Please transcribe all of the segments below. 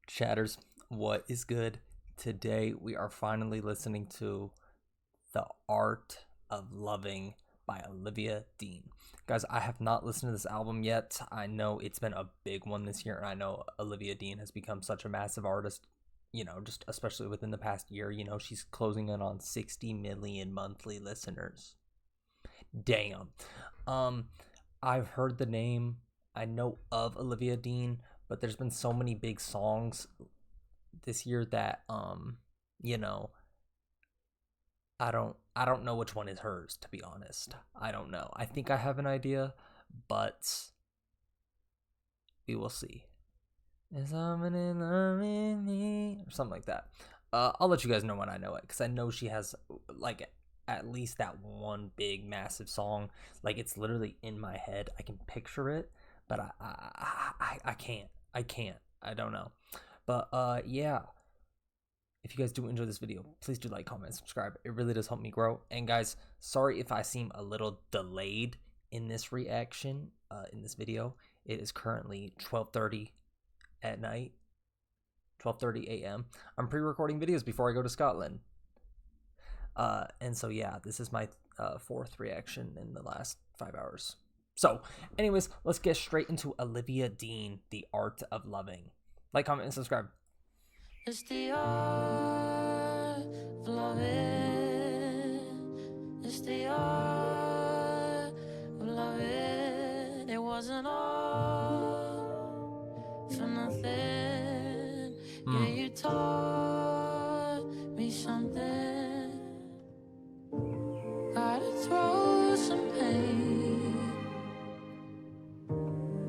Chatters, what is good? Today we are finally listening to The Art of Loving by Olivia Dean. Guys, I have not listened to this album yet. I know it's been a big one this year, and I know Olivia Dean has become such a massive artist, just especially within the past year. She's closing in on 60 million monthly listeners. Damn. I've heard the name. I know of Olivia Dean, but there's been so many big songs this year that I don't know which one is hers, to be honest. I don't know. I think I have an idea, but we will see. Is somebody loving me or something like that? I'll let you guys know when I know it, because I know she has like at least that one big massive song. Like, it's literally in my head. I can picture it, but I can't. I don't know. But yeah. If you guys do enjoy this video, please do like, comment, subscribe. It really does help me grow. And guys, sorry if I seem a little delayed in this reaction, in this video. It is currently 12:30 at night, 12:30 a.m. I'm pre-recording videos before I go to Scotland. And so yeah, this is my fourth reaction in the last 5 hours. So anyways, let's get straight into Olivia Dean, The Art of Loving. Like, comment, and subscribe. It's the art of loving. It's the art of loving. It wasn't all for nothing. Yeah, you taught me something. Gotta throw some pain.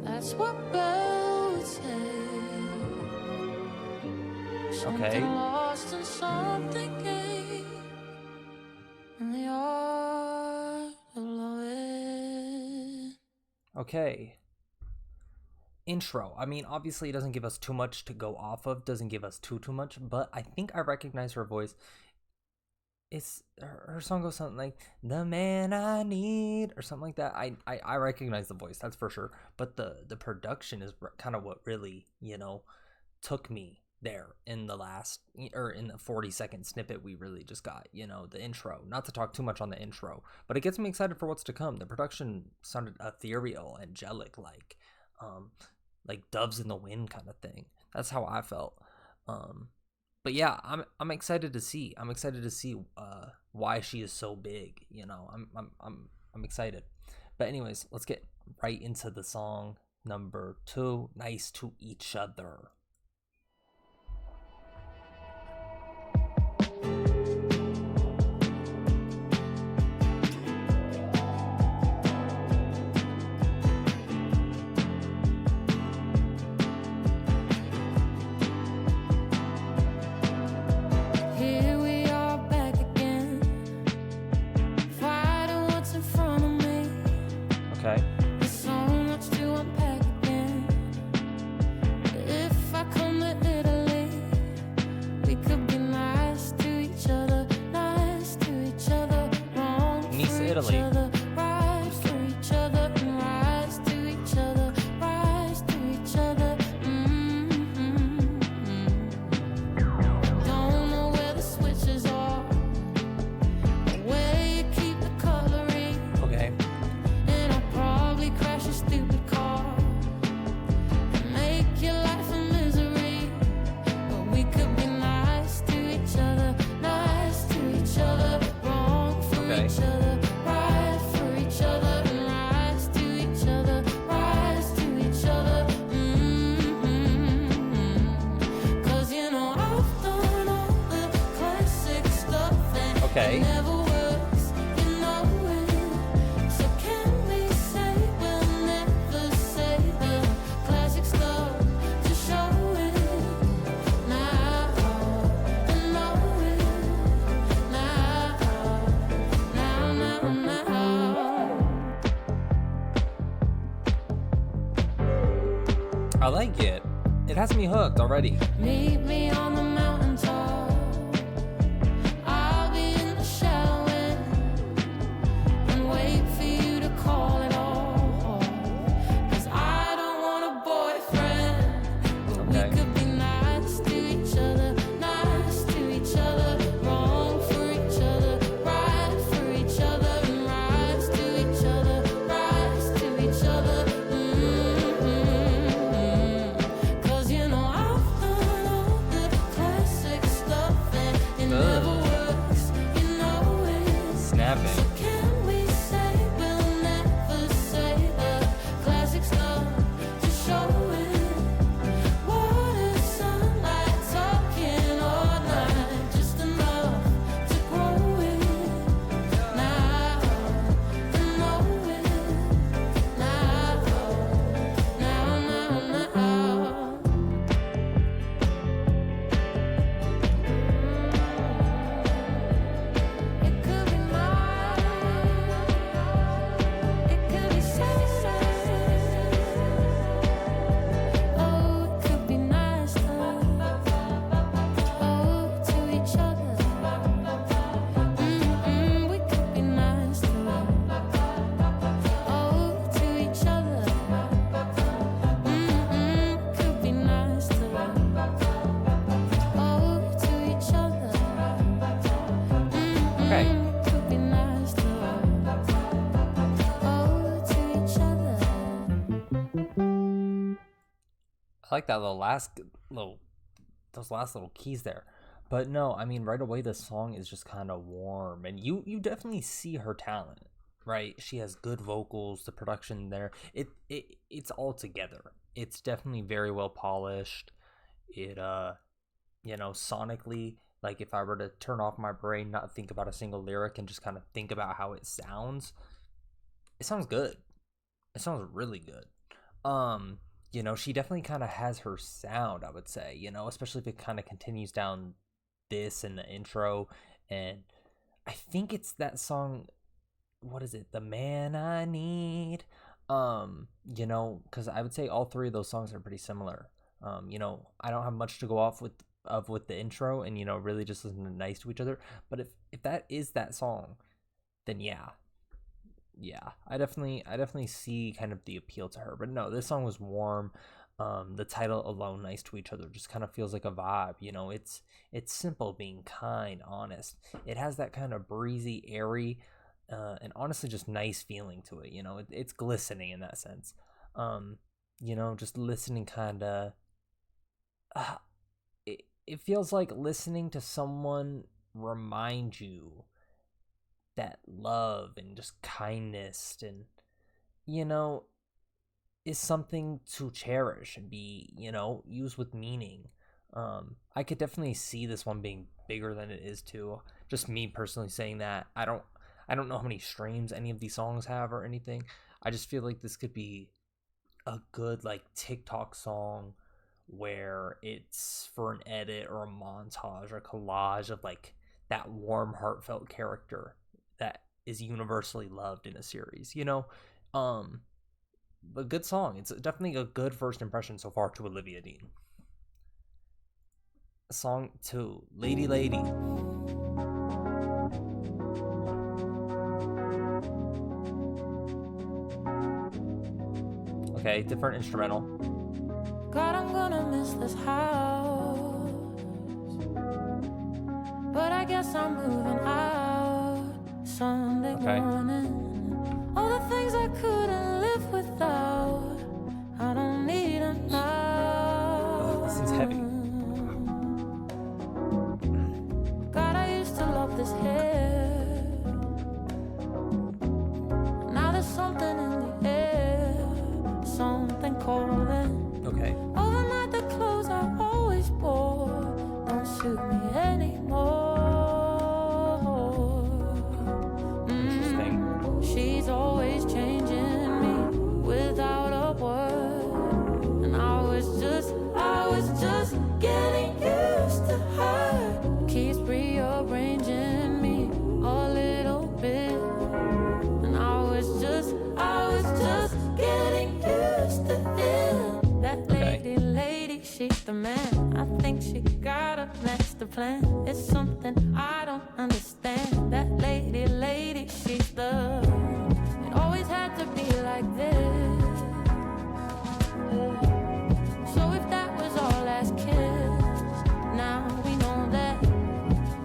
That's what Belle would say. Okay. Lost and something gained in the art of loving. Okay. Intro. I mean, obviously it doesn't give us too much to go off of, doesn't give us too much, but I think I recognize her voice. It's her song goes something like "The Man I Need" or something like that. I recognize the voice, that's for sure. But the production is kind of what really, took me there in the last, or in the 40-second snippet we really just got, the intro. Not to talk too much on the intro, but it gets me excited for what's to come. The production sounded ethereal, angelic, like doves in the wind kind of thing. That's how I felt. But yeah, I'm excited to see. I'm excited to see why she is so big. I'm excited. But anyways, let's get right into the song number 2, Nice to Each Other. Okay. There's so much to unpack again. If I come to Italy, we could be nice to each other, wrong for Nice, each Italy. other, right for each other, and rise to each other, rise to each other. Don't know where the switches are, where you keep the coloring. Okay. Crash a stupid car and make your life a misery. But we could be nice to each other, wrong for each other, right for each other, and rise to each other, rise to each other. Cause I've done all the classic stuff and Okay. it never works, it. So can we say we'll never say the classic stuff to show it now and know it now. I like it. It has me hooked already. Meet me on the mountaintop. I'll be in the shower and wait for you to call it off. 'Cause I don't want a boyfriend, but we could be nice I like that little those last little keys there. But no, I mean right away the song is just kind of warm, and you definitely see her talent, right? She has good vocals, the production there. It's all together. It's definitely very well polished. It sonically, like if I were to turn off my brain, not think about a single lyric and just kind of think about how it sounds good. It sounds really good. She definitely kind of has her sound, I would say, especially if it kind of continues down this in the intro. And I think it's that song, what is it? The Man I Need. Because I would say all three of those songs are pretty similar. I don't have much to go off with the intro and, really just listen to nice to each other. But if that is that song, then yeah, I definitely see kind of the appeal to her. But no, this song was warm. The title alone, Nice to Each Other, just kind of feels like a vibe. It's simple, being kind, honest. It has that kind of breezy, airy, and honestly just nice feeling to it. It's glistening in that sense. Just listening kind of it feels like listening to someone remind you that love and just kindness and is something to cherish and be used with meaning. I could definitely see this one being bigger than it is too. Just me personally saying that. I don't know how many streams any of these songs have or anything. I just feel like this could be a good like TikTok song where it's for an edit or a montage or collage of like that warm, heartfelt character that is universally loved in a series, a good song. It's definitely a good first impression so far to Olivia Dean. Song 2, Lady Lady. Okay, different instrumental. God, I'm gonna miss this house, but I guess I'm moving out Sunday morning. All the things I couldn't live without, I don't need them now. This is heavy. God, I used to love this hair. Now there's something in the air, something calling. Okay. Overnight, the clothes I always wore don't suit me anymore. She's always changing me without a word, and I was just getting used to her. Keeps rearranging me a little bit, and I was just getting used to it. That lady, she's the man. I think she got a master plan. It's something I don't understand. That lady, she's the. It always had to be like this. So if that was our last kiss, now we know that.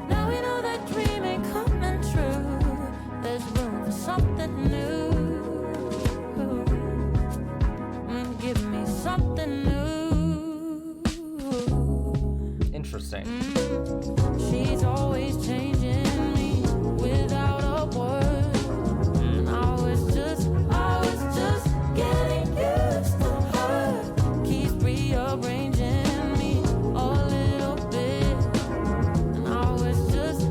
Now we know that dream ain't coming true. There's room for something new. Give me something new. Interesting. She's always changing me without a word, and I was just getting used to her. Keeps rearranging me a little bit, and I was just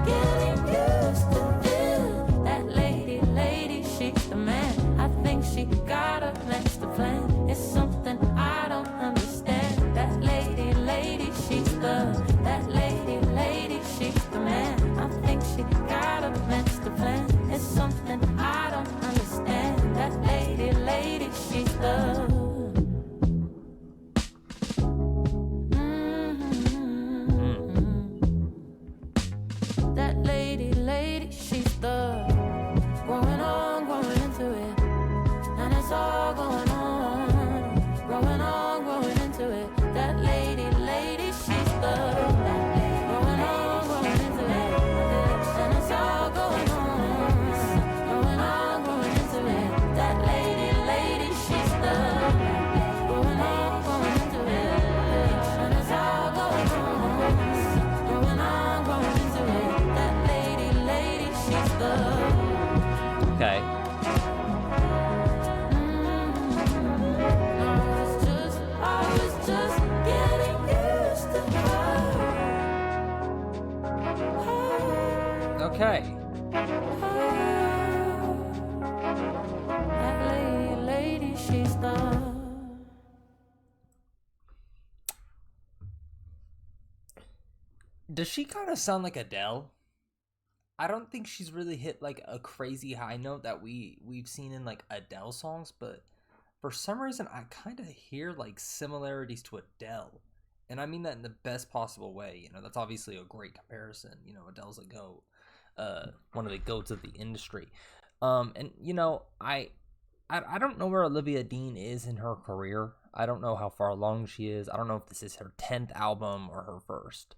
getting used to it. That lady, she's the man. I think she got a master plan. It's something I don't understand. That lady, she's the. That lady, she's the man. I think she got a master plan. It's something I don't understand. That lady, she's the. That lady, she's the. Growing into it, and it's all going on. Growing into it. That lady, she's the. Growing into it, and it's all going on. Growing into it. That lady, she's the. Growing Okay. That lady, she's done. Does she kind of sound like Adele? I don't think she's really hit like a crazy high note that we've seen in like Adele songs, but for some reason I kind of hear like similarities to Adele. And I mean that in the best possible way. You know, that's obviously a great comparison. You know, Adele's a goat, one of the goats of the industry. And you know, I don't know where Olivia Dean is in her career. I don't know how far along she is. I don't know if this is her 10th album or her first.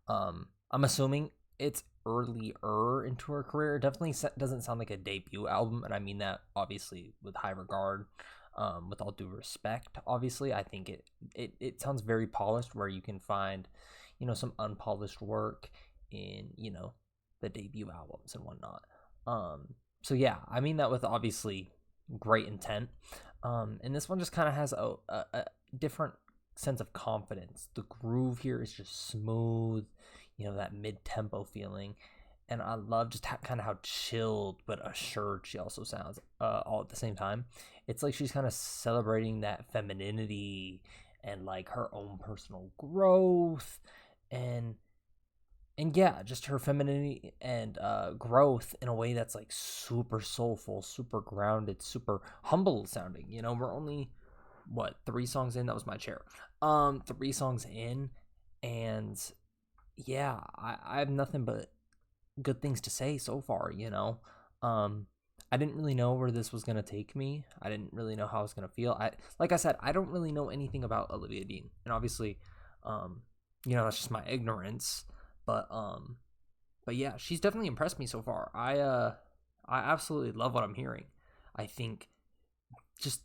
I'm assuming it's earlier into her career. It definitely doesn't sound like a debut album, and I mean that obviously with high regard, with all due respect. Obviously, I think it sounds very polished, where you can find, you know, some unpolished work in, you know, the debut albums and whatnot. So yeah, I mean that with obviously great intent. And this one just kind of has a different sense of confidence. The groove here is just smooth, you know, that mid-tempo feeling, and I love just kind of how chilled but assured she also sounds, all at the same time. It's like she's kind of celebrating that femininity and like her own personal growth, and yeah, just her femininity and growth in a way that's like super soulful, super grounded, super humble sounding. You know, we're only 3 songs in. That was my chair. 3 songs in, and yeah, I have nothing but good things to say so far. You know, I didn't really know where this was gonna take me. I didn't really know how I was gonna feel. Like I said, I don't really know anything about Olivia Dean, and obviously, you know, that's just my ignorance. But yeah, she's definitely impressed me so far. I absolutely love what I'm hearing. I think just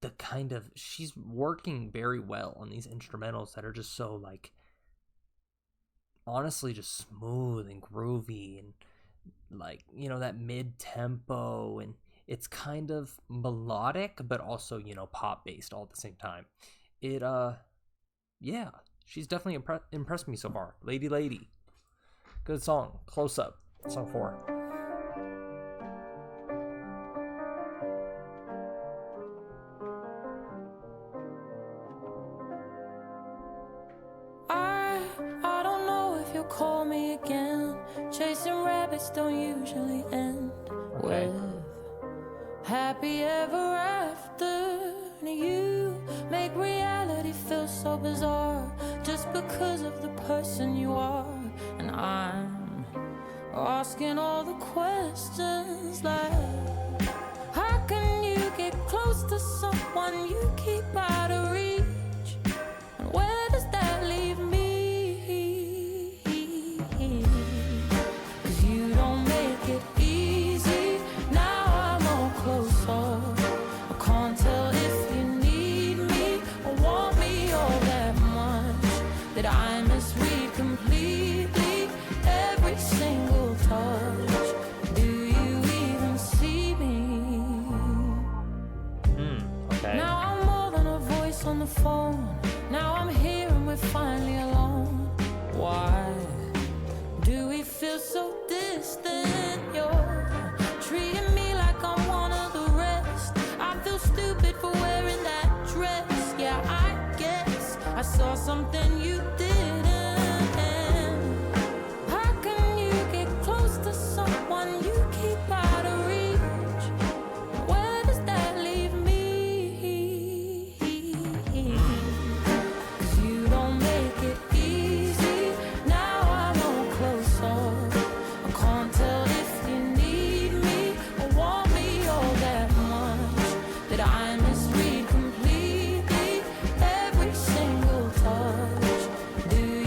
the kind of, she's working very well on these instrumentals that are just so like, honestly, just smooth and groovy, and like, you know, that mid tempo, and it's kind of melodic but also, you know, pop based all at the same time. Yeah, she's definitely impressed me so far. Lady, good song. Close Up, song 4. I don't know if you'll call me again. Chasing rabbits don't usually end Okay. with happy ever after. You make reality feel so bizarre just because of the person you are. And I'm asking all the questions like, how can you get close to someone you keep out of reach? And where does that leave me? 'Cause you don't make it easy. Now I'm all closer. I can't tell if you need me or want me all that much, that I misread completely every single touch. Do you even see me? Okay. Now I'm more than a voice on the phone. Now I'm here and we're finally alone. Why do we feel so distant? You're treating me like I'm one of the rest. I feel stupid for wearing that dress. Yeah, I guess I saw something you didn't. How can you get close to someone you keep out of reach? Where does that leave me? 'Cause you don't make it easy. Now I'm all closer. I can't tell if you need me or want me all that much, that I misread completely every single touch. Do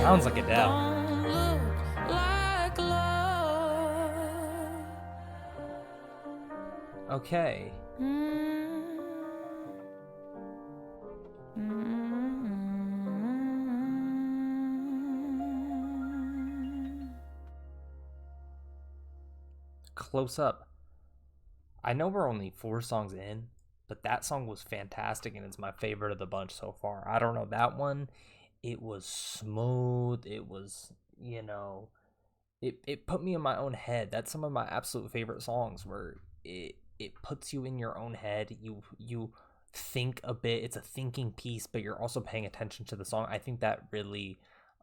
Sounds like Adele. Don't look like love. Okay. Close Up. I know we're only 4 songs in, but that song was fantastic and it's my favorite of the bunch so far. I don't know, that one, it was smooth. It was, it put me in my own head. That's some of my absolute favorite songs where it puts you in your own head. You think a bit. It's a thinking piece, but you're also paying attention to the song. I think that really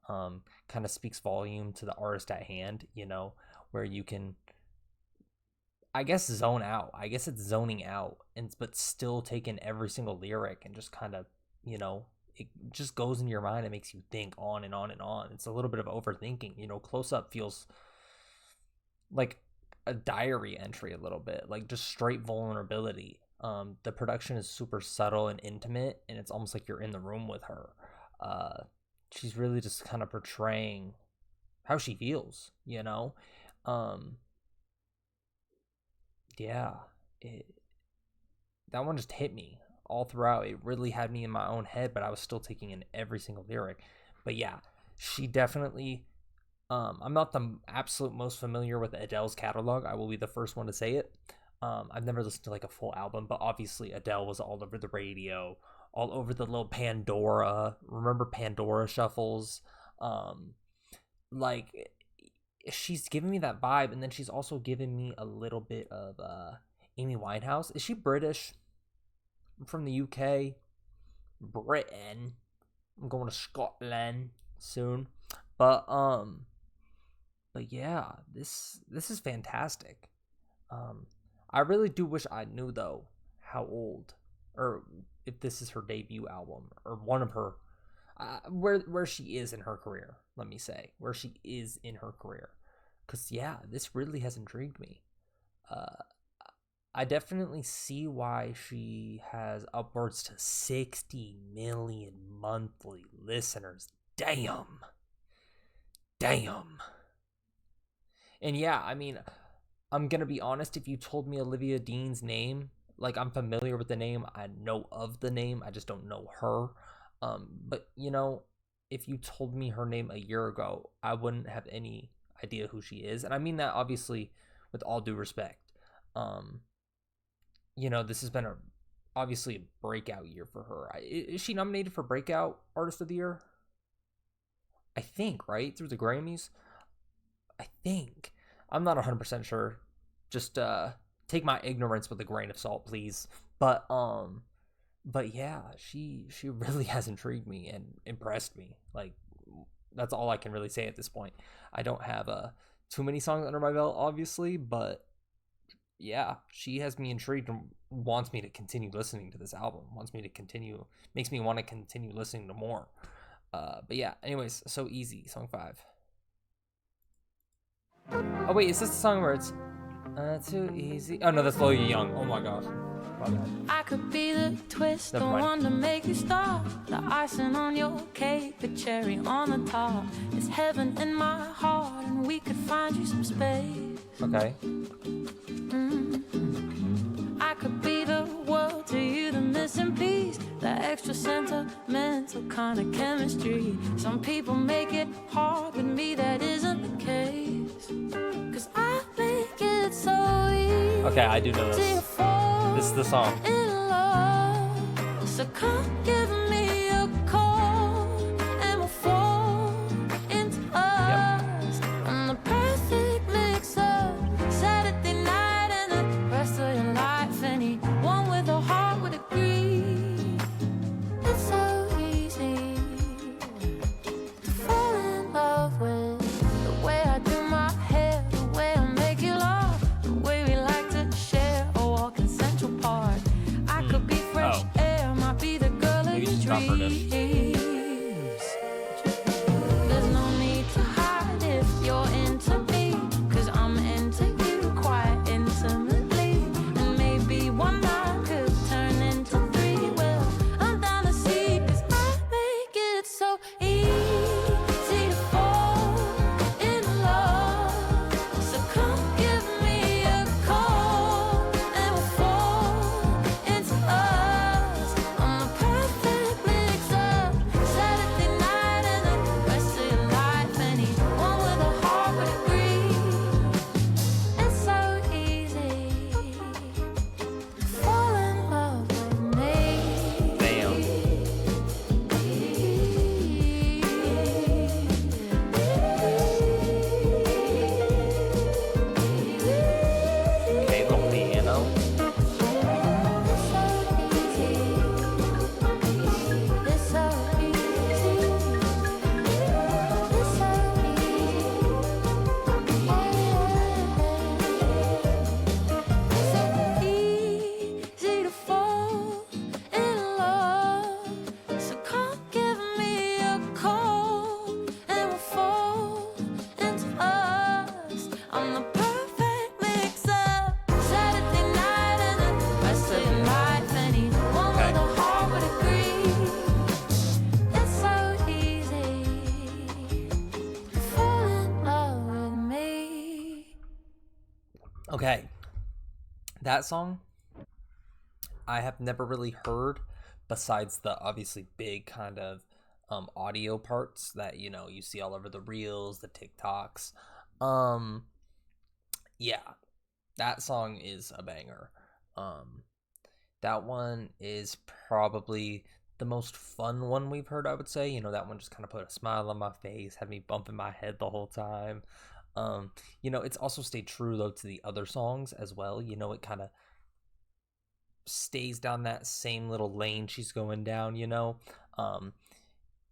kind of speaks volume to the artist at hand, where you can, I guess, zone out. I guess it's zoning out, but still taking every single lyric and just kind of, it just goes in your mind and makes you think on and on and on. It's a little bit of overthinking. Close Up feels like a diary entry a little bit, like just straight vulnerability. The production is super subtle and intimate, and it's almost like you're in the room with her. She's really just kind of portraying how she feels, that one just hit me all throughout. It really had me in my own head, but I was still taking in every single lyric. But yeah, she definitely, I'm not the absolute most familiar with Adele's catalog. I will be the first one to say it. I've never listened to like a full album, but obviously Adele was all over the radio, all over the little Pandora. Remember Pandora shuffles? Like, she's giving me that vibe, and then she's also giving me a little bit of Amy Winehouse. Is she British? I'm from the UK. Britain. I'm going to Scotland soon. But yeah, this is fantastic. I really do wish I knew though how old, or if this is her debut album, or one of her where she is in her career. Let me say where she is in her career, because yeah, this really has intrigued me. I definitely see why she has upwards to 60 million monthly listeners. Damn. And yeah, I mean, I'm gonna be honest, if you told me Olivia Dean's name, like, I'm familiar with the name, I know of the name, I just don't know her. But if you told me her name a year ago, I wouldn't have any idea who she is. And I mean that obviously with all due respect. This has been obviously a breakout year for her. Is she nominated for Breakout Artist of the Year? I think, right? Through the Grammys? I think. I'm not 100% sure. Just take my ignorance with a grain of salt, please. But yeah, she really has intrigued me and impressed me. Like, that's all I can really say at this point. I don't have too many songs under my belt, obviously, but yeah, she has me intrigued and wants me to continue listening to this album. Makes me want to continue listening to more. But yeah, anyways, So Easy, song 5. Oh wait, is this the song where it's too easy? Oh no, that's Loya Young. Oh my gosh. I could be the twist, the one to make you stop, the icing on your cake, the cherry on the top. It's heaven in my heart, and we could find you some space. Okay. I could be the world to you, the missing piece, the extra sentimental kind of chemistry. Some people make it hard, with me that isn't the case. 'Cause I make it so easy. Okay, I do know this. This is the song. In love, so come give me a call, and we'll fall into us. And the perfect mix of Saturday night and the rest of your life. Anyone with a heart would agree. It's so easy to fall in love with the way I do my hair, the way I make you laugh, the way we like to share a walk in Central Park. I could be fresh air, might be the girl of your dreams. There's no need to hide if you're into me, 'cause I'm into you quite intimately. And maybe one night could turn into 3. Well, I'm down to see, 'cause I make it so easy to Okay, that song I have never really heard besides the obviously big kind of audio parts that you see all over the reels, the TikToks. Um yeah, that song is a banger. Um that one is probably the most fun one we've heard, I would say. That one just kind of put a smile on my face, had me bumping my head the whole time. It's also stayed true though to the other songs as well. It kind of stays down that same little lane she's going down, Um,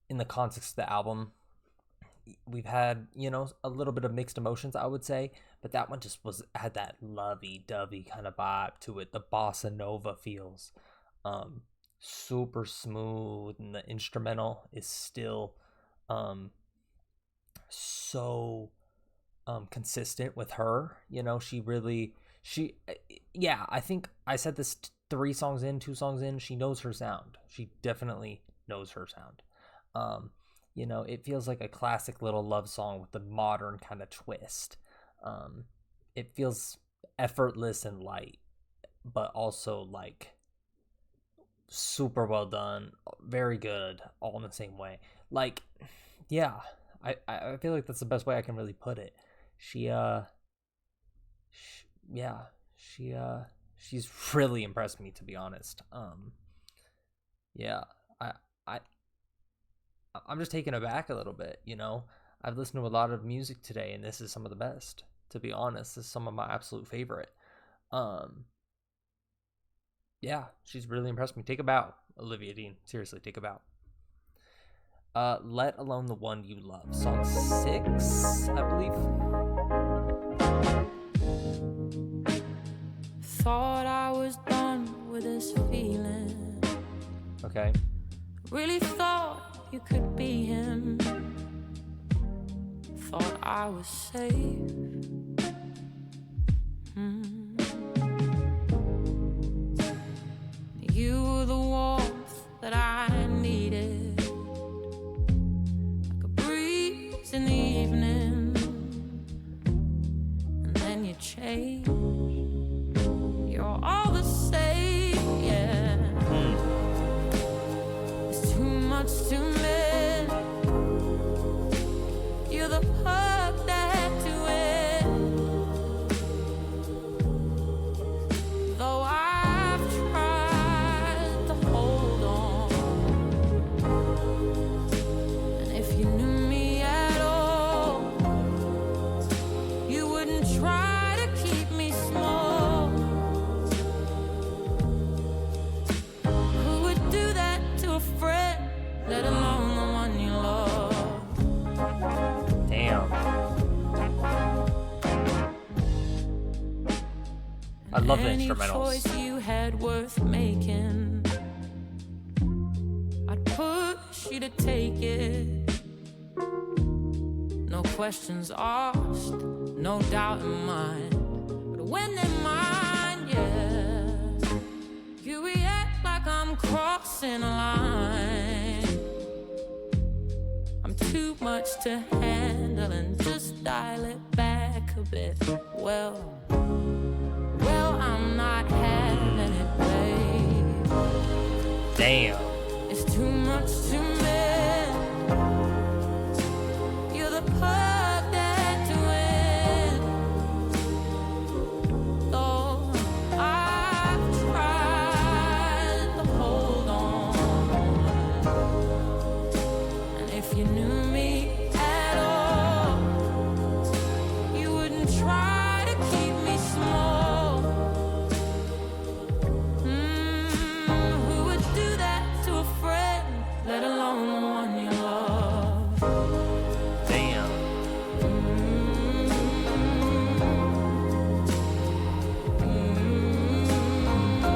in the context of the album, we've had, a little bit of mixed emotions, I would say, but that one just had that lovey-dovey kind of vibe to it. The bossa nova feels um super smooth, and the instrumental is still um so consistent with her. She yeah, I think I said this 2 songs in, she knows her sound. She definitely knows her sound. It feels like a classic little love song with a modern kind of twist. It feels effortless and light, but also like super well done, very good, all in the same way. Like, yeah, I feel like that's the best way I can really put it. She sh yeah, she she's really impressed me, to be honest. Yeah, I I I'm just taken aback a little bit. I've listened to a lot of music today, and this is some of the best. To be honest, this is some of my absolute favorite. Um, yeah, she's really impressed me. Take a bow, Olivia Dean. Seriously, take a bow. Let Alone the One You Love, song 6, I believe. Thought I was done with this feeling. Okay. Really thought you could be him. Thought I was safe. You were the warmth that I needed, like a breeze in the evening. And then you changed. You're all the same, yeah. It's too much to miss. You're the hug that to it. Though I've tried to hold on, and if you knew me at all, you wouldn't try to keep me small. Who would do that to a friend, let alone the one you love? Damn. I love the Any instrumentals. choice you had worth making, I'd push you to take it. No questions asked, no doubt in mind. But when they're mine, yeah, you react like I'm crossing a line. I'm too much to handle, and just dial it back a bit. Well, I'm not having it, babe. Damn. It's too much to miss. You're the part that to win. Though I've tried to hold on, and if you knew me at all, you wouldn't try to keep me small. Who would do that to a friend, let alone the one you love? Damn.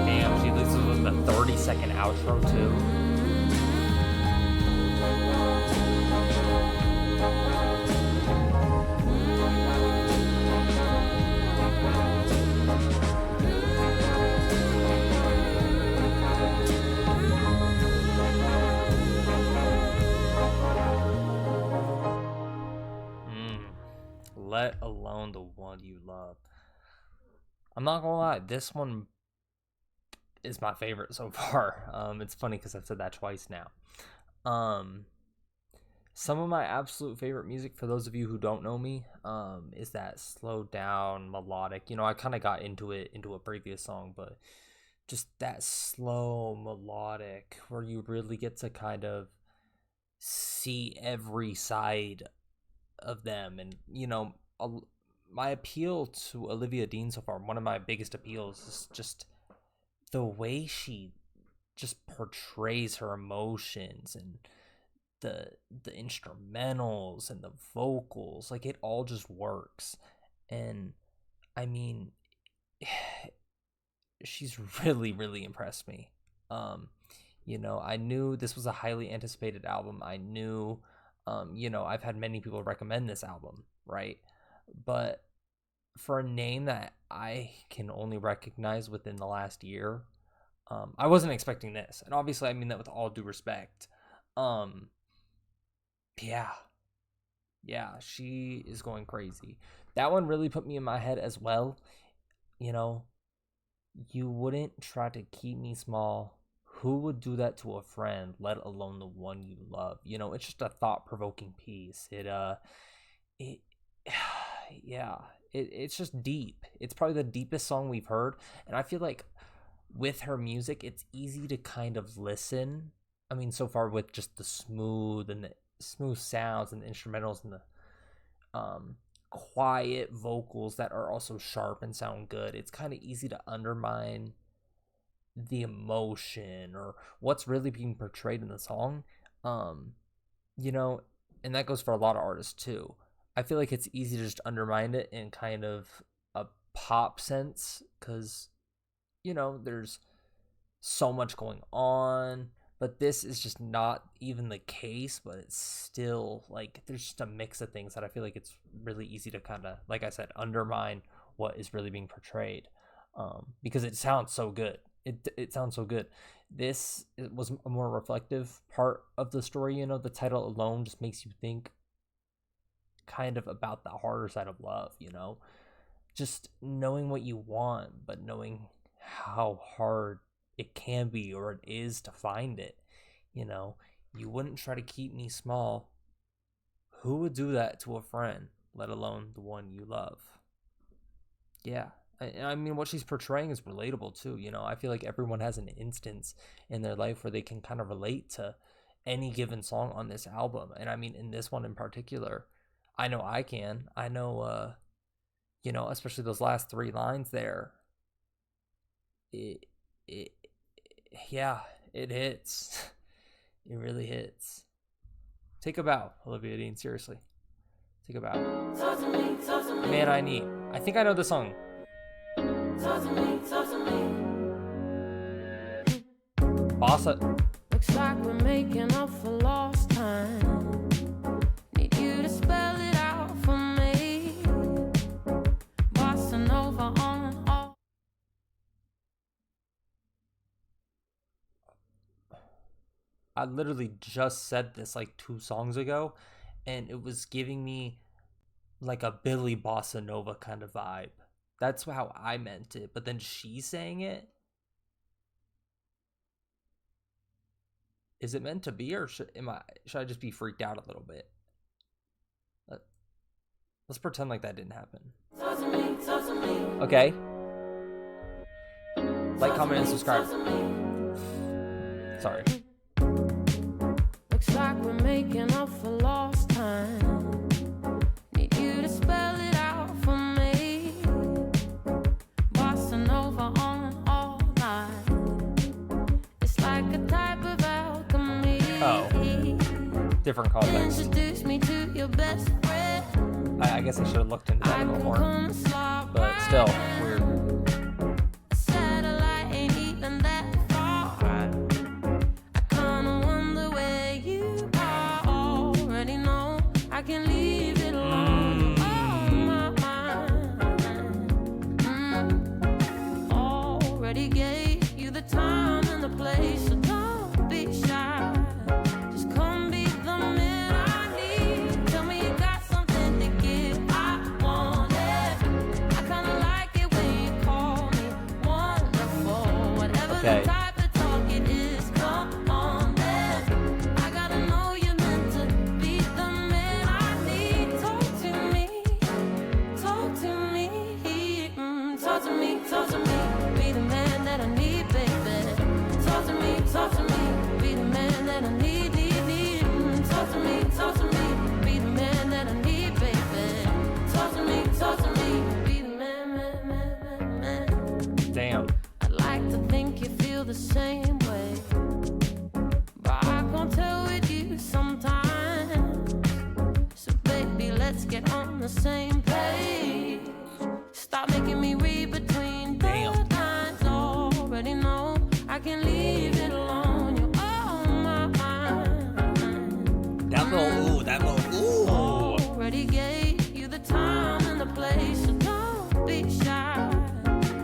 Damn, she loses with the 30-second outro too. Let alone the one you love. I'm not gonna lie, this one is my favorite so far. It's funny because I've said that twice now. Some of my absolute favorite music, for those of you who don't know me, is that slowed down melodic. I kind of got into it into a previous song, but just that slow melodic where you really get to kind of see every side of them. And my appeal to Olivia Dean so far, one of my biggest appeals, is just the way she just portrays her emotions, and the instrumentals and the vocals. Like, it all just works. And I mean, she's really, really impressed me. I knew this was a highly anticipated album. I knew, I've had many people recommend this album, right? But for a name that I can only recognize within the last year, I wasn't expecting this. And obviously I mean that with all due respect. Yeah, she is going crazy. That one really put me in my head as well. You wouldn't try to keep me small. Who would do that to a friend, let alone the one you love? It's just a thought-provoking piece. It's just deep. It's probably the deepest song we've heard. And I feel like with her music, it's easy to kind of listen. I mean, so far with just the smooth sounds and the instrumentals and the quiet vocals that are also sharp and sound good, it's kind of easy to undermine the emotion or what's really being portrayed in the song. And that goes for a lot of artists too. I feel like it's easy to just undermine it in kind of a pop sense because there's so much going on. But this is just not even the case, but it's still, like, there's just a mix of things that I feel like it's really easy to kind of, like I said, undermine what is really being portrayed, because it sounds so good. It sounds so good. This was a more reflective part of the story. The title alone just makes you think kind of about the harder side of love, just knowing what you want, but knowing how hard it can be or it is to find it. You wouldn't try to keep me small. Who would do that to a friend, let alone the one you love? Yeah. I mean, what she's portraying is relatable too. I feel like everyone has an instance in their life where they can kind of relate to any given song on this album. And I mean, in this one in particular, I know I can. I know, especially those last 3 lines there. It hits. It really hits. Take a bow, Olivia Dean. Seriously, take a bow. Man, I think I know the song. Bossa. Looks like we're making up for lost time. Need you to spell it out for me. Bossa Nova on all. I literally just said this like 2 songs ago, and it was giving me like a Billy Bossa Nova kind of vibe. That's how I meant it, but then she's saying it. Is it meant to be, or should I just be freaked out a little bit? Let's pretend like that didn't happen. Okay. Like, comment, and subscribe. Sorry. Looks like we're making up for lost time. Need you to spell it out for me. Bossa Nova on all night. It's like a type of alchemy. Oh. Different context. Introduce me to your best friend. I guess I should have looked into that a little more. But still, weird. A satellite ain't even that far. I kinda wonder where you are. Already know I can leave it alone. Oh, my mind. Already gave you the time and the place, so don't be shy. Just come be the man I need. Tell me you got something to give. I want it. I kinda like it Okay. type to talk, it is. Come on, then. I gotta know you're meant to be the man I need. Talk to me, talk to me, talk to me, talk to me. Be the man that I need, baby. Talk to me, be the man that I need, need. Talk to me, be the man that I need, baby. Talk to me, be the man. Damn. I'd like to think you feel the same way, but I can't tell with you sometimes. So baby, let's get on the same page. Stop making me read between the lines. Already know I can leave it alone. You're on my mind. That little Already gave you the time and the place, so don't be shy.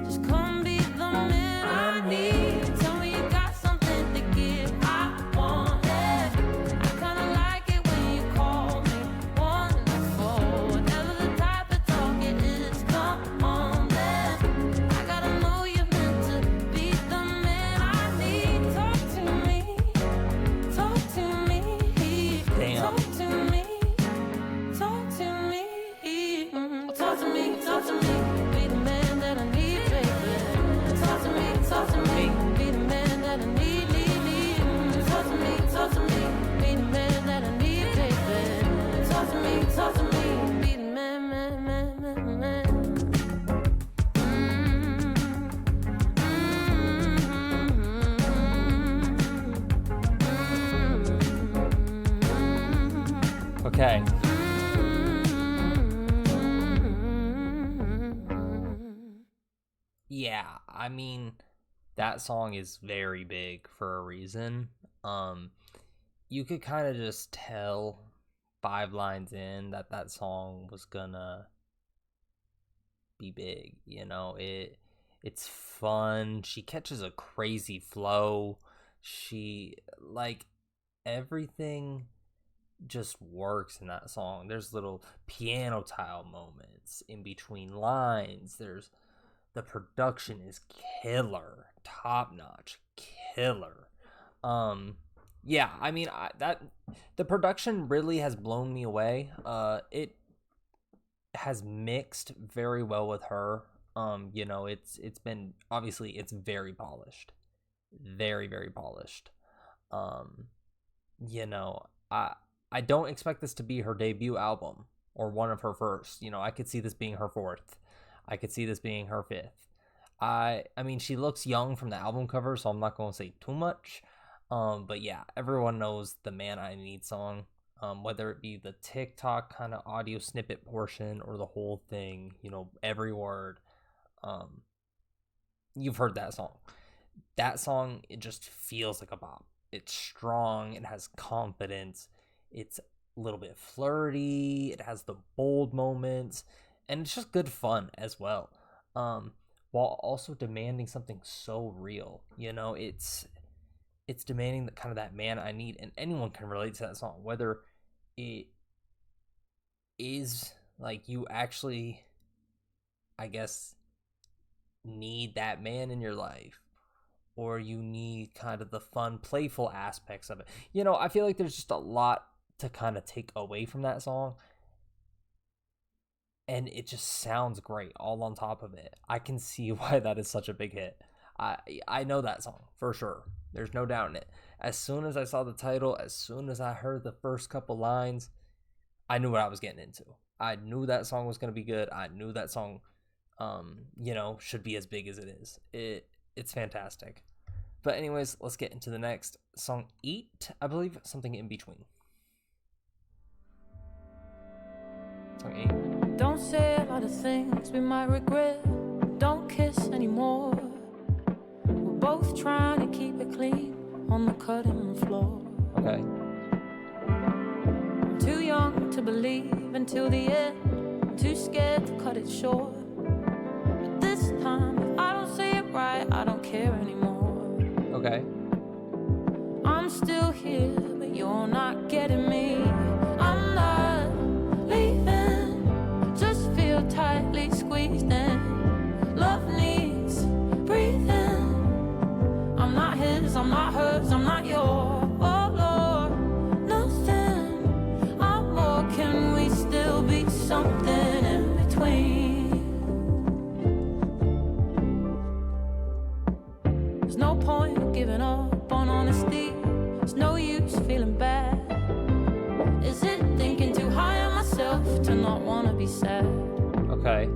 Just come be the man I need. Tell me you got something to give. I want it. I kinda like it when you call me wonderful. Whatever the type of talk it is, come on then. I gotta know you're meant to be the man I need. Talk to me, talk to me, Damn. talk to me, talk to me, talk to me, talk to me. Be the man that I need, baby. Talk to me, be the man that I need, need. Talk to me, be the man that I need, baby. Talk to me, be the man, man. Okay. Yeah, I mean, that song is very big for a reason. You could kind of just tell 5 lines in that song was gonna be big. You know, it's fun. She catches a crazy flow. She like everything just works in that song. There's little piano tile moments in between lines. The production is killer, top notch, killer. Yeah, I mean the production really has blown me away. It has mixed very well with her. You know, it's been obviously it's very polished, very polished. You know, I don't expect this to be her debut album or one of her first. You know, I could see this being her 4th. I could see this being her 5th. I mean, she looks young from the album cover, so I'm not going to say too much. But yeah, everyone knows the Man I Need song. Whether it be the TikTok kind of audio snippet portion or the whole thing, you know, every word. You've heard that song. That song, it just feels like a bop. It's strong. It has confidence. It's a little bit flirty. It has the bold moments. And it's just good fun as well. While also demanding something so real. You know, it's demanding the kind of that man I need. And anyone can relate to that song. Whether it is like you actually, I guess, need that man in your life, or you need kind of the fun, playful aspects of it. You know, I feel like there's just a lot to kind of take away from that song. And it just sounds great all on top of it. I can see why that is such a big hit. I know that song for sure. There's no doubt in it. As soon as I saw the title, as soon as I heard the first couple lines, I knew what I was getting into. I knew that song was going to be good. I knew that song, you know, should be as big as it is. It's fantastic. But anyways, let's get into the next song, Eat. I believe something in between. Song 8. Don't say a lot of things we might regret. Don't kiss anymore. We're both trying to keep it clean on the cutting floor. Okay. I'm too young to believe until the end. I'm too scared to cut it short. But this time, if I don't say it right, I don't care anymore. Okay. I'm still here, but you're not getting me. I'm not leaving. Just feel tightly squeezed in. Love needs breathing. There's no point giving up on honesty. It's no use feeling bad. Is it thinking too high on myself to not wanna be sad? Okay.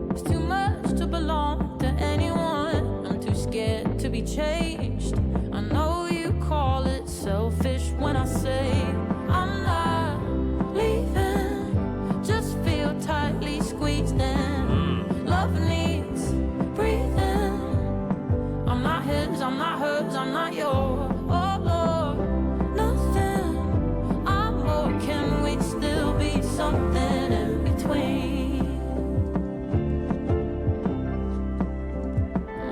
It's too much to belong to anyone. I'm too scared to be changed. I know you call it selfish when I say I'm not leaving. Just feel tightly squeezed in. Love needs breathing. I'm not his, I'm not hers, I'm not yours. Oh Lord, nothing. I'm more. Can we still be something in between?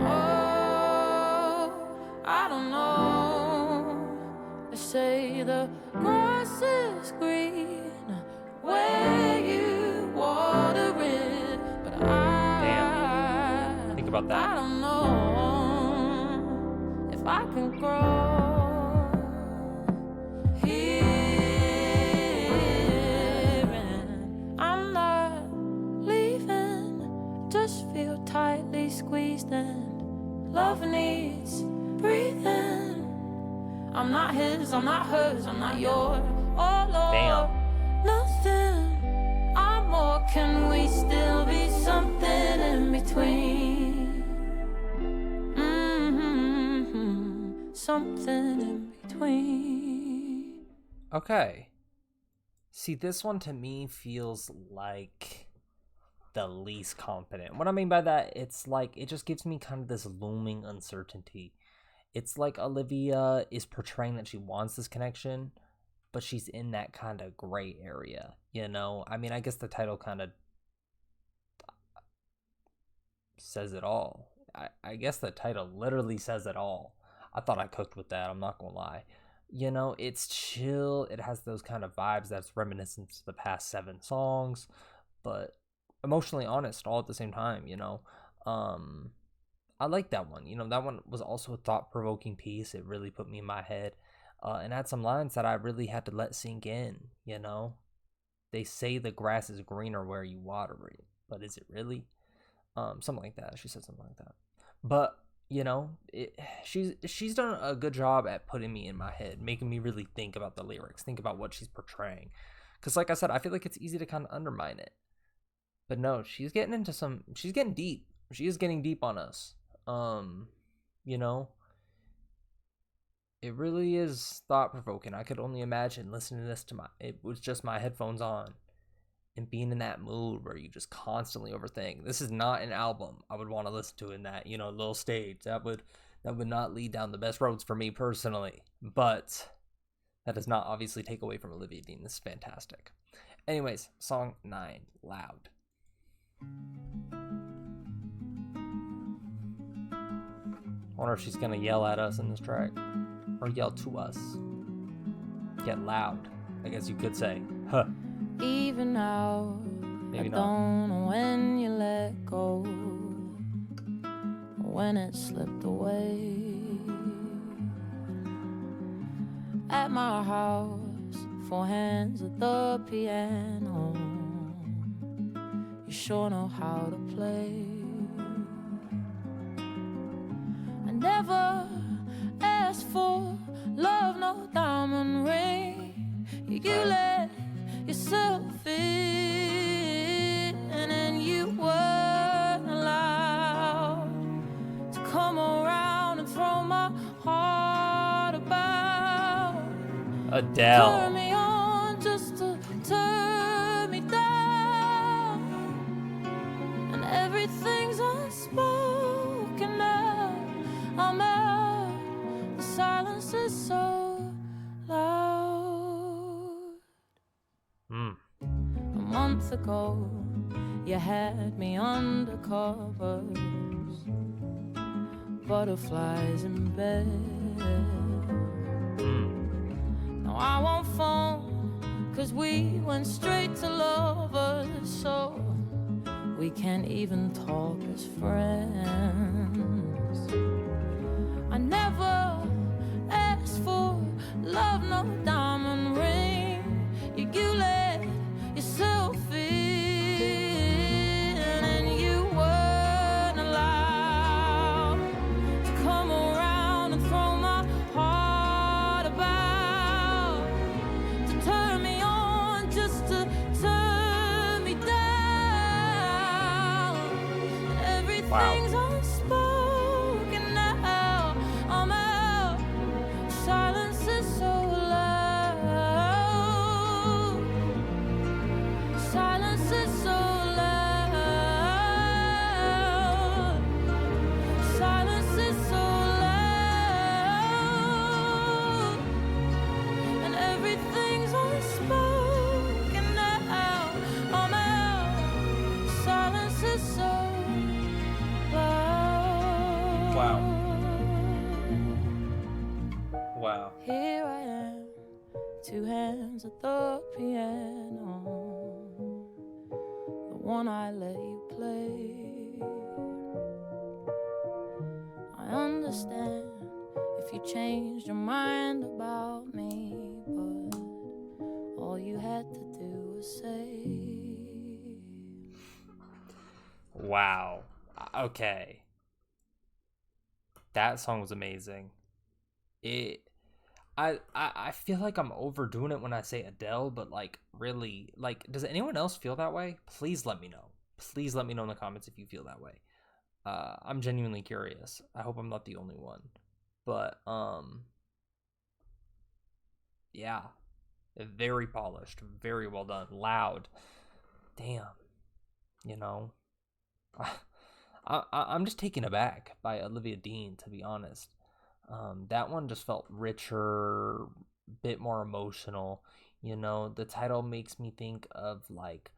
Oh, I don't know. They say the grass is green where you water it, but Think about that. I don't know if I can grow here. And I'm not leaving, just feel tightly squeezed in. Love needs breathing. I'm not his, I'm not hers, I'm not yours. Oh Lord, nothing. I'm more. Can we still be something in between? Something in between. Okay. See, this one to me feels like the least confident. What I mean by that, it's like it just gives me kind of this looming uncertainty. It's like Olivia is portraying that she wants this connection, but she's in that kind of gray area, you know? I mean, I guess the title kind of says it all. I guess the title literally says it all. I thought I cooked with that, I'm not gonna lie. You know, it's chill. It has those kind of vibes that's reminiscent to the past 7 songs, but emotionally honest all at the same time, you know? I like that one. You know, that one was also a thought-provoking piece. It really put me in my head. And had some lines that I really had to let sink in, you know? They say the grass is greener where you water it, but is it really? Something like that. She said something like that. But, you know, she's done a good job at putting me in my head, making me really think about the lyrics, think about what she's portraying. Because like I said, I feel like it's easy to kind of undermine it. But no, she's getting deep. She is getting deep on us. You know, it really is thought-provoking. I could only imagine listening to this it was just my headphones on and being in that mood where you just constantly overthink. This is not an album I would want to listen to in that, you know, little stage. That would not lead down the best roads for me personally. But that does not obviously take away from Olivia Dean. This is fantastic. Anyways, song 9, Loud. I wonder if she's gonna yell at us in this track, or yell to us. Get loud, I guess you could say. Huh. Even now, Maybe I not. don't know when you let go, when it slipped away. At my house, 4 hands at the piano. You sure know how to play. I never asked for love, no diamond ring. You let yourself in, and you weren't allowed to come around and throw my heart about. Adele. Turn me on just to turn me down, and everything's unspoken now. I'm out, the silence is so loud. A month ago, you had me under covers, butterflies in bed. Now I won't phone, 'cause we went straight to lovers, so we can't even talk as friends. I never asked for love, no diamond ring. You let yourself in, and you weren't allowed everything's unspoken now. I'm out. Silence is so loud. Silence is so loud. Silence is so loud. And everything's unspoken now. I'm out. Silence is so loud. Wow. Wow. Here I am, two hands at the piano, the one I let you play. I understand if you changed your mind about me, but all you had to do was say. Wow. Okay. That song was amazing. I feel like I'm overdoing it when I say Adele, but like really, like, does anyone else feel that way? Please let me know. Please let me know in the comments if you feel that way. I'm genuinely curious. I hope I'm not the only one. But yeah. Very polished, very well done, loud. Damn. You know. I'm just taken aback by Olivia Dean, to be honest. That one just felt richer, bit more emotional. You know, the title makes me think of like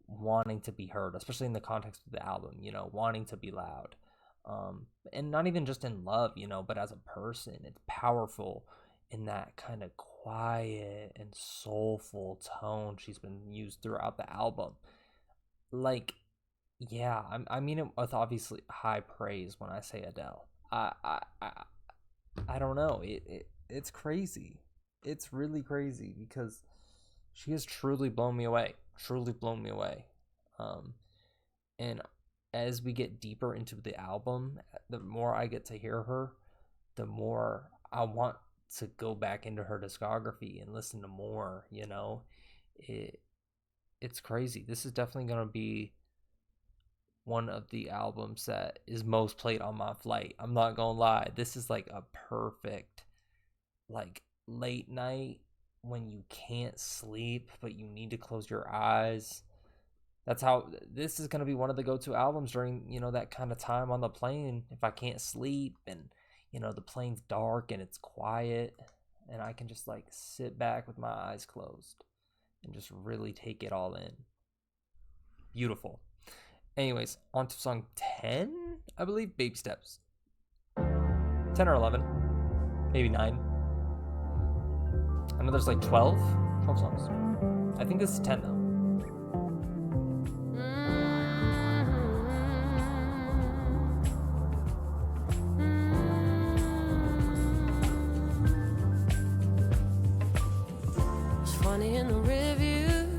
wanting to be heard, especially in the context of the album, you know, wanting to be loud. And not even just in love, you know, but as a person. It's powerful in that kind of quiet and soulful tone she's been used throughout the album. Like, yeah, I mean it with obviously high praise when I say Adele. I don't know. It's crazy. It's really crazy because she has truly blown me away. Truly blown me away. And as we get deeper into the album, the more I get to hear her, the more I want to go back into her discography and listen to more, you know. It's crazy. This is definitely going to be one of the albums that is most played on my flight. I'm not gonna lie. This is like a perfect, like, late night when you can't sleep but you need to close your eyes. That's how this is gonna be one of the go-to albums during, you know, that kind of time on the plane. If I can't sleep and, you know, the plane's dark and it's quiet and I can just like sit back with my eyes closed and just really take it all in. Beautiful. Anyways, on to song 10, I believe, Baby Steps. 10 or 11, maybe 9. I know there's like 12 songs. I think this is 10 though. It's funny in the review.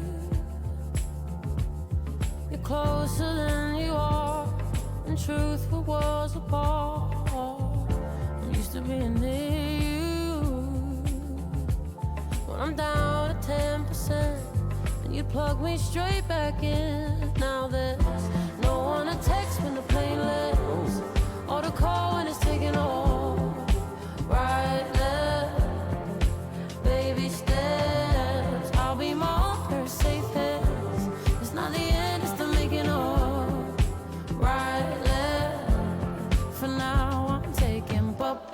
You're closer than you are. In truth, we was apart. I'm used to being near you. When I'm down to 10%, and you plug me straight back in. Now there's no one to text when the plane lands, or to call when it's taking off. Right there, baby steps. I'll be my own first safe hands. It's not the end, it's the making of. Right there, for now I'm taking but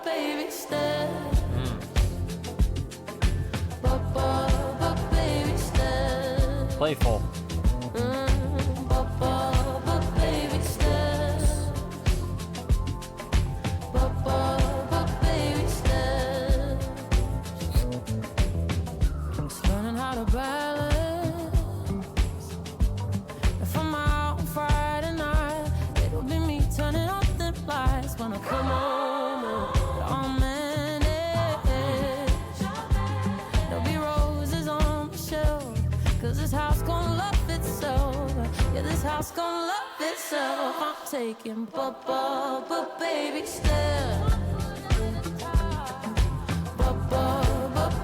baby steps. But baby steps. Playful. But baby steps. But baby steps. Just learning how to balance. If I'm out on Friday night, it'll be me turning off the lights when I come home and I'm managed. There'll be roses on the shelf, 'cause this house gon' love itself. Yeah, this house gon' love itself. I'm taking but baby steps. But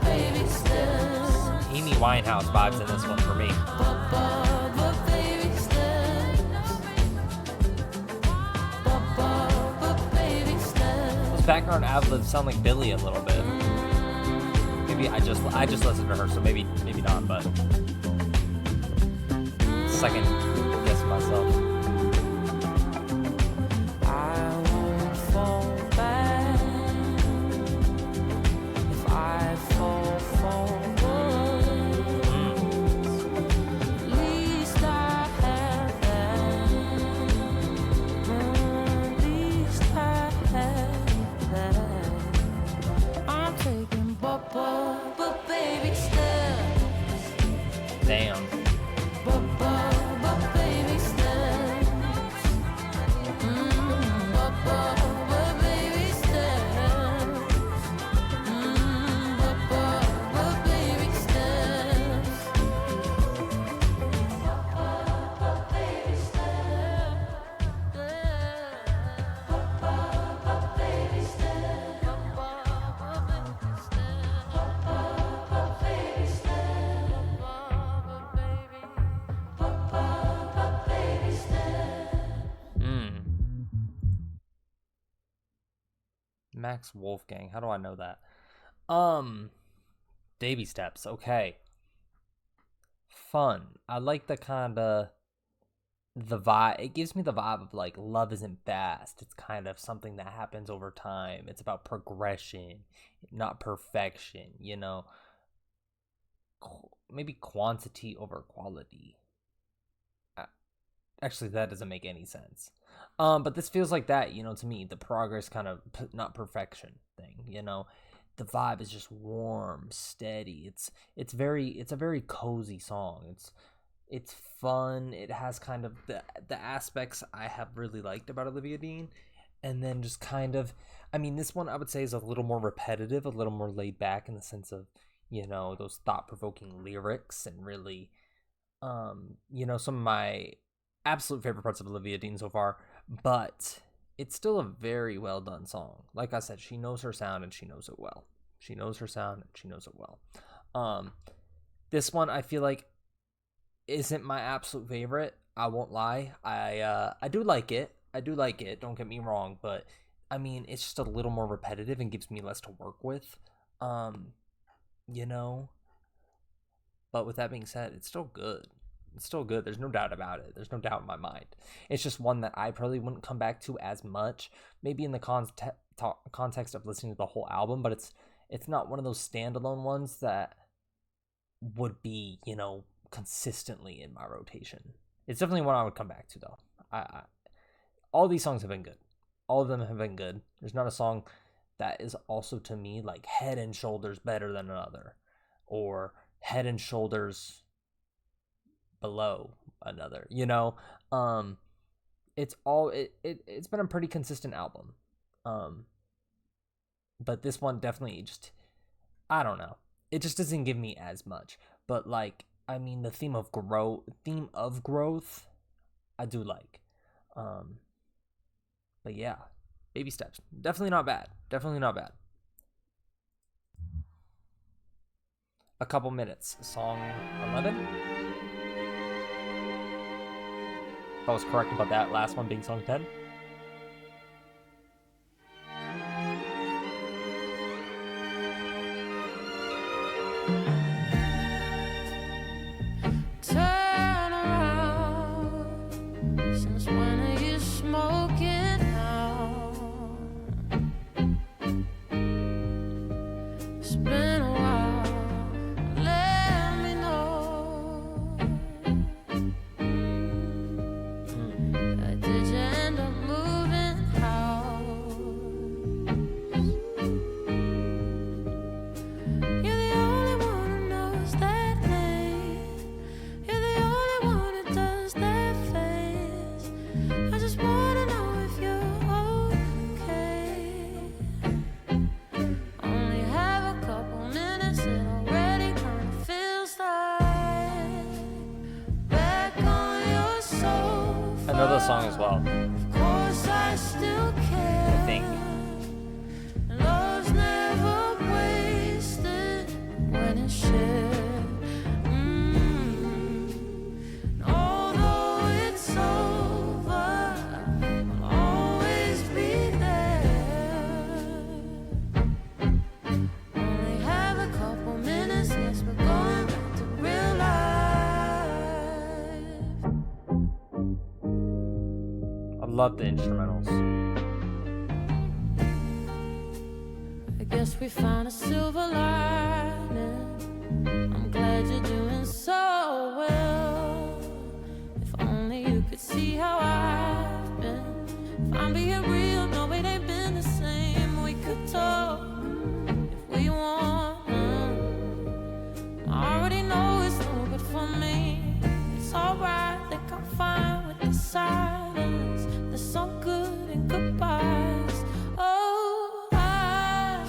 baby steps. Amy Winehouse vibes in this one for me. But baby steps. background ad-libs sound like Billy a little bit. Maybe I just listened to her, so maybe not, but second guess myself. I won't fall back if I fall forward. At least I have that. At least I have that. I'm taking but baby steps. Damn. But baby steps. But baby steps. But baby steps. But baby Max Wolfgang. How do I know that? Baby steps. Okay. Fun. I like the vibe. It gives me the vibe of like love isn't fast. It's kind of something that happens over time. It's about progression, not perfection, you know. Maybe quantity over quality. Actually, that doesn't make any sense. But this feels like that, you know, to me, the progress kind of not perfection thing, you know. The vibe is just warm, steady. It's a very cozy song. It's fun. It has kind of the aspects I have really liked about Olivia Dean, and then just kind of, I mean, this one I would say is a little more repetitive, a little more laid back in the sense of, you know, those thought-provoking lyrics and really, you know, some of my absolute favorite parts of Olivia Dean so far, but it's still a very well done song. Like I said, she knows her sound and she knows it well. She knows her sound and she knows it well. This one I feel like isn't my absolute favorite. I won't lie. I do like it. Don't get me wrong, but I mean, it's just a little more repetitive and gives me less to work with. You know. But with that being said, it's still good. It's still good. There's no doubt about it. There's no doubt in my mind. It's just one that I probably wouldn't come back to as much, maybe in the context of listening to the whole album, but it's not one of those standalone ones that would be, you know, consistently in my rotation. It's definitely one I would come back to, though. All these songs have been good. All of them have been good. There's not a song that is also, to me, like head and shoulders better than another, or head and shoulders below another, you know. It's been a pretty consistent album, but this one definitely just, I don't know, it just doesn't give me as much. But like, I mean, the theme of growth I do like. But yeah, baby steps, definitely not bad. A couple minutes. Song 11. If I was correct about that last one being song 10. Turn around. Since when are you smoking now? It's been a while. Let me know. Did you end up moving house? You're the only one who knows that name. You're the only one who does that face. I just wanna know if you're okay. Only have a couple minutes, it already kinda feels like back on your sofa. I know the song as well. Of course I still care. I think. Love's never wasted when it's shared. And although it's over, I'll always be there. love the instrumentals. I guess we found a silver lining. I'm glad you're doing so well. If only you could see how I've been. If I'm being real, no, it ain't been the same. We could talk if we want. I already know it's no good for me. It's alright, think I'm fine with the silence. There's some good in goodbyes. Oh, I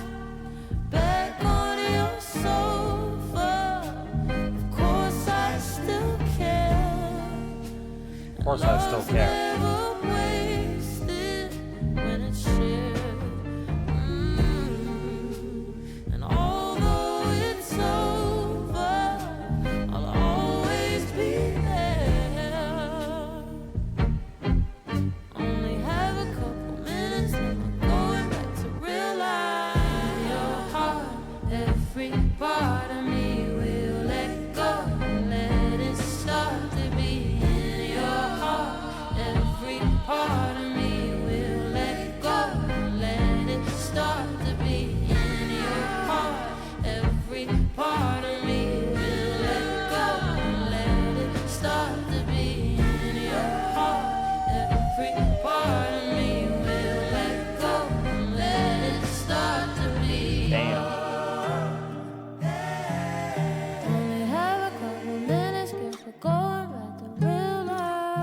back on your sofa. Of course I still care. Of course I still care. Never wasted when it's shared. And although it's over, I'll always be there. Only have a couple minutes, then we're going back to real life. Your heart, every part of me will let go. Let it start to be in your heart. Every part of me will let go. Let it start to be in your heart. Every part of me will let go. Let it start to be in your heart. Every part of me will let go. Let it start to be. Damn. Only have a couple minutes, guess we're going back to real life.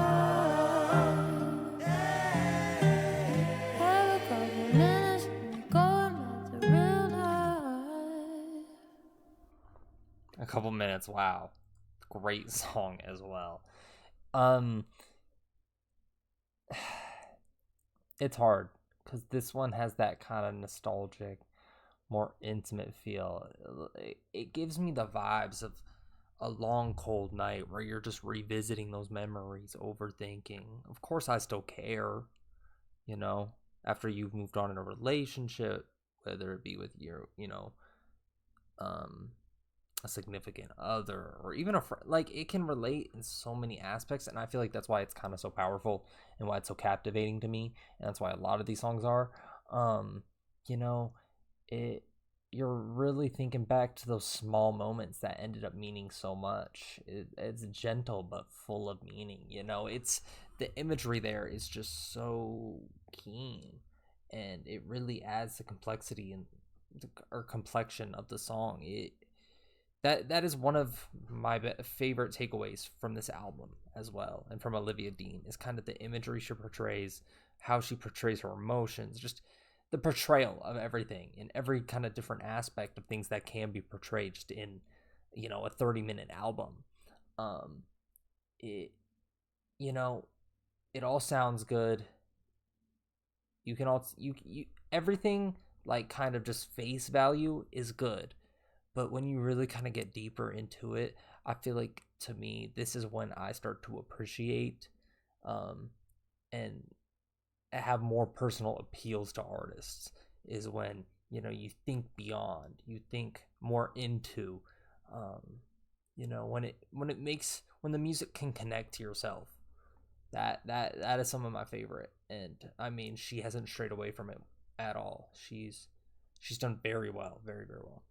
Have a couple minutes, we're going back to real life. A couple minutes, wow. Great song as well. It's hard because this one has that kind of nostalgic, more intimate feel. It gives me the vibes of a long cold night where you're just revisiting those memories, overthinking. Of course I still care, you know, after you've moved on in a relationship, whether it be with your, a significant other or even a friend. Like, it can relate in so many aspects, and I feel like that's why it's kind of so powerful and why it's so captivating to me, and that's why a lot of these songs are. You're really thinking back to those small moments that ended up meaning so much. It's gentle but full of meaning. It's the imagery there is just so keen, and it really adds the complexity and or complexion of the song. That is one of my favorite takeaways from this album as well, and from Olivia Dean, is kind of the imagery she portrays, how she portrays her emotions, just the portrayal of everything in every kind of different aspect of things that can be portrayed just in, a 30-minute album. It all sounds good. You can all you everything, like, kind of just face value is good. But when you really kind of get deeper into it, I feel like, to me, this is when I start to appreciate and have more personal appeals to artists, is when, you think beyond, you think more into, when the music can connect to yourself. That is some of my favorite. And I mean, she hasn't strayed away from it at all. She's done very well, very, very well.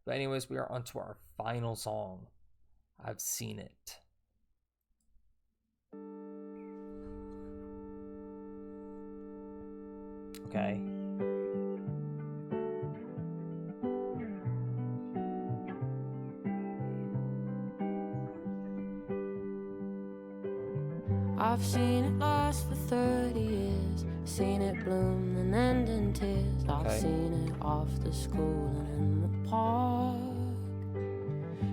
But anyways, we are on to our final song, I've Seen It. Okay. I've seen it last for 30 years, seen it bloom and end in tears. I've seen it after school and in the park,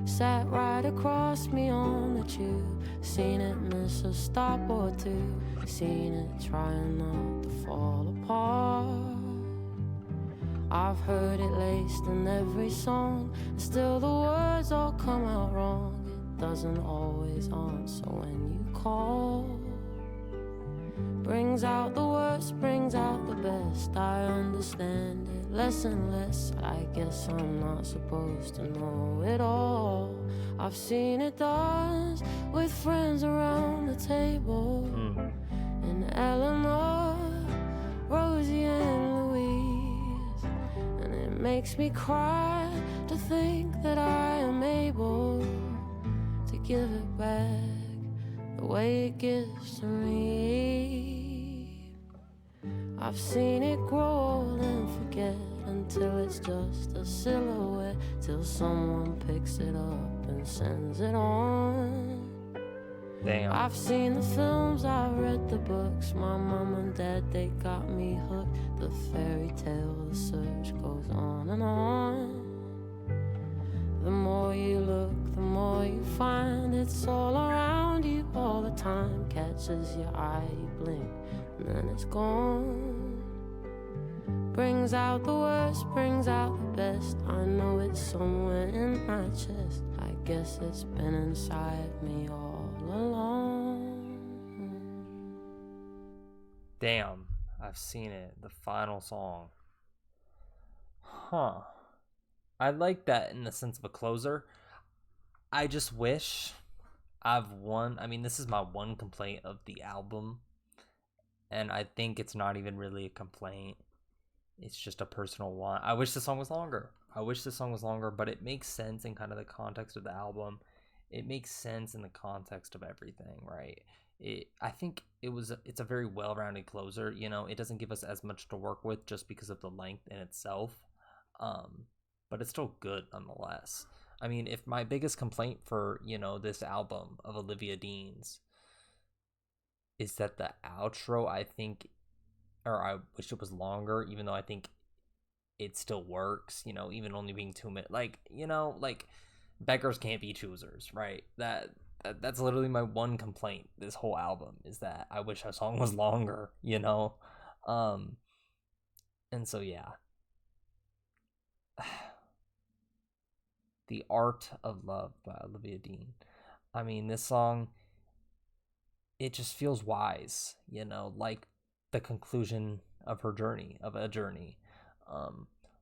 sat right across me on the tube, seen it miss a stop or two, seen it trying not to fall apart. I've heard it laced in every song, and still the words all come out wrong. It doesn't always answer when you call. Brings out the worst, brings out the best. I understand it less and less. I guess I'm not supposed to know it all. I've seen it dance with friends around the table in elementary makes me cry to think that I am able to give it back the way it gives to me. I've seen it grow old and forget until it's just a silhouette, till someone picks it up and sends it on. Damn. I've seen the films, I've read the books. My mom and dad, they got me hooked. The fairy tale, the search goes on and on. The more you look, the more you find. It's all around you all the time. Catches your eye, you blink, and then it's gone. Brings out the worst, brings out the best. I know it's somewhere in my chest. I guess it's been inside me all along. Damn, I've seen it. The final song. Huh. I like that in the sense of a closer. I just wish I mean, this is my one complaint of the album. And I think it's not even really a complaint. It's just a personal one. I wish the song was longer. But it makes sense in kind of the context of the album. It makes sense in the context of everything, right? I think it's a very well-rounded closer. You know, it doesn't give us as much to work with just because of the length in itself. But it's still good nonetheless. I mean, if my biggest complaint for, this album of Olivia Dean's is that the outro, I wish it was longer, even though I think it still works, even only being 2 minutes. Like, beggars can't be choosers, right? That's literally my one complaint this whole album, is that I wish a song was longer, and so yeah. The Art of Love by Olivia Dean. I mean, this song, it just feels wise, like the conclusion of a journey.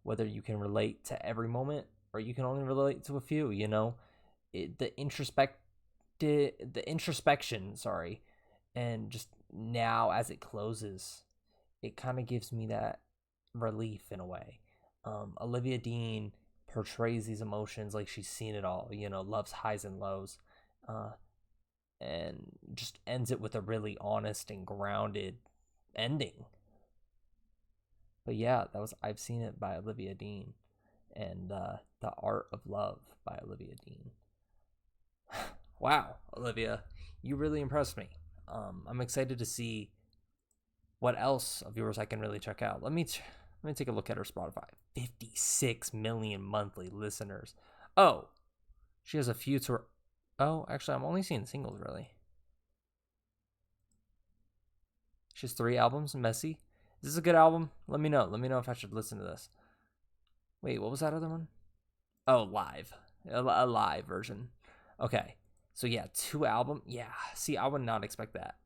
Whether you can relate to every moment or you can only relate to a few, the introspection, and just now as it closes, it kind of gives me that relief in a way. Olivia Dean portrays these emotions like she's seen it all, love's highs and lows, and just ends it with a really honest and grounded ending. But yeah, I've Seen It by Olivia Dean, and The Art of Love by Olivia Dean. Wow, Olivia, you really impressed me. I'm excited to see what else of yours I can really check out. Let me take a look at her Spotify. 56 million monthly listeners. Oh, she has a few to. Oh, actually, I'm only seeing singles, really. She has 3 albums. Messy. Is this a good album? Let me know. Let me know if I should listen to this. Wait, what was that other one? Oh, live. A live version. Okay. So yeah, 2 albums. Yeah. See, I would not expect that.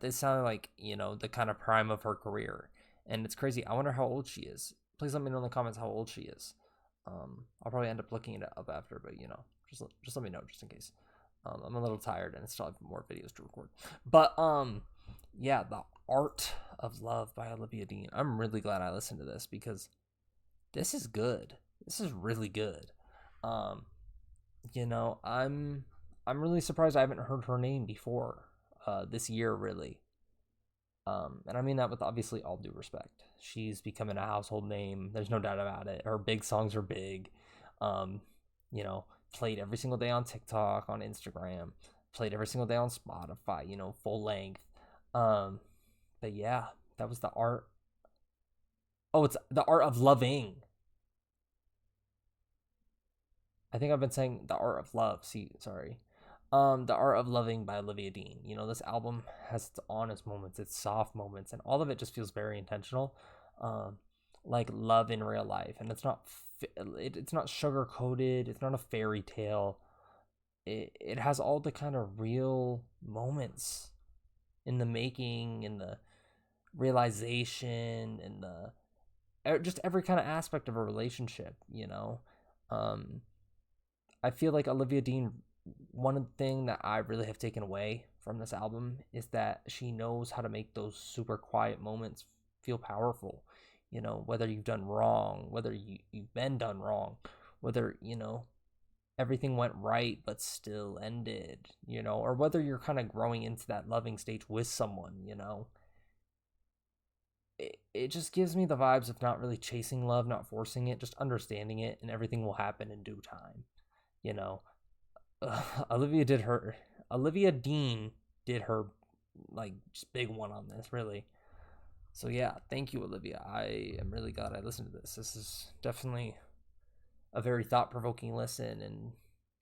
This sounded like, the kind of prime of her career. And it's crazy. I wonder how old she is. Please let me know in the comments how old she is. I'll probably end up looking it up after, but just let me know just in case. I'm a little tired and I still have more videos to record. But yeah, The Art of Love by Olivia Dean. I'm really glad I listened to this because this is good. This is really good. I'm really surprised I haven't heard her name before this year, really. And I mean that with obviously all due respect. She's becoming a household name. There's no doubt about it. Her big songs are big. Played every single day on TikTok, on Instagram, played every single day on Spotify, full length. But yeah, that was The Art. Oh, it's The Art of Loving. I think I've been saying The Art of Love. The Art of Loving by Olivia Dean. This album has its honest moments, its soft moments, and all of it just feels very intentional, like love in real life. And it's not sugar coated. It's not a fairy tale. It has all the kind of real moments in the making, in the realization, in the just every kind of aspect of a relationship. I feel like Olivia Dean, one thing that I really have taken away from this album is that she knows how to make those super quiet moments feel powerful. you know, whether you've done wrong, whether you've been done wrong, whether, you know, everything went right but still ended, you know, or whether you're kind of growing into that loving stage with someone, you know. It just gives me the vibes of not really chasing love, not forcing it, just understanding it, and everything will happen in due time, you know. Olivia did her, Olivia Dean did her, like, just big one on this, really. So yeah, thank you, Olivia. I am really glad I listened to this. This is definitely a very thought-provoking listen, and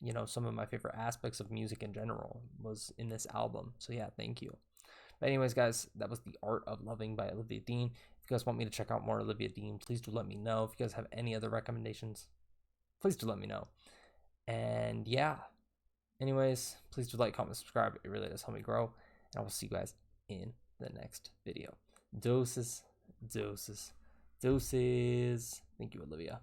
you know, some of my favorite aspects of music in general was in this album. So yeah, thank you. But anyways, guys, that was The Art of Loving by Olivia Dean. If you guys want me to check out more Olivia Dean, please do let me know. If you guys have any other recommendations, please do let me know. And yeah, anyways, please do like, comment, subscribe. It really does help me grow. And I will see you guys in the next video. Doses, doses, doses. Thank you, Olivia.